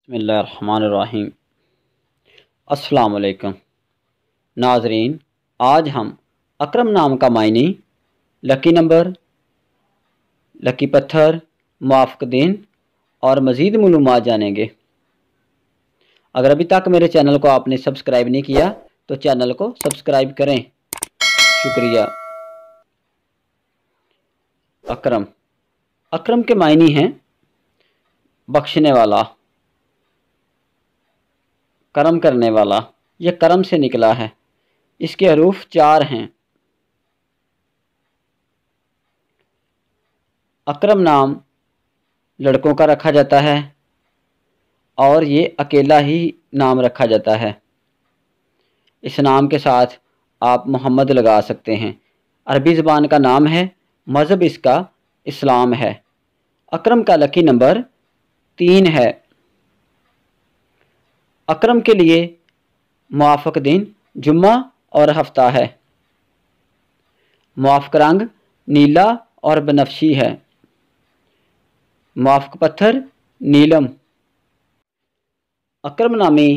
बिस्मिल्लाहिर्रहमानिर्रहीम। अस्सलाम वालेकुम नाज़रीन, आज हम अकरम नाम का मायने, लकी नंबर, लकी पत्थर, मुआफ़िक़ दिन और मज़ीद मालूमात जानेंगे। अगर अभी तक मेरे चैनल को आपने सब्सक्राइब नहीं किया तो चैनल को सब्सक्राइब करें। शुक्रिया। अकरम, अकरम के मायने हैं बख्शने वाला, करम करने वाला। यह करम से निकला है। इसके हरूफ 4 हैं। अकरम नाम लड़कों का रखा जाता है और ये अकेला ही नाम रखा जाता है। इस नाम के साथ आप मोहम्मद लगा सकते हैं। अरबी ज़बान का नाम है, मज़हब इसका इस्लाम है। अकरम का लकी नंबर 3 है। अकरम के लिए मुआफ़िक़ दिन जुम्मा और हफ्ता है। मुआफ़िक़ रंग नीला और बनफशी है। मुआफ़िक़ पत्थर नीलम। अकरम नामी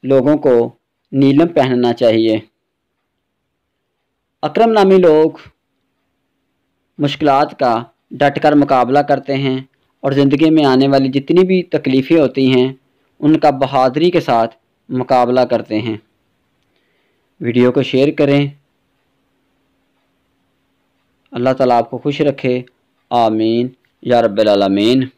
लोगों को नीलम पहनना चाहिए। अकरम नामी लोग मुश्किलात का डट कर मुकाबला करते हैं और ज़िंदगी में आने वाली जितनी भी तकलीफ़ें होती हैं उनका बहादुरी के साथ मुकाबला करते हैं। वीडियो को शेयर करें। अल्लाह ताला आपको खुश रखे। आमीन या रब्बिल आलमीन।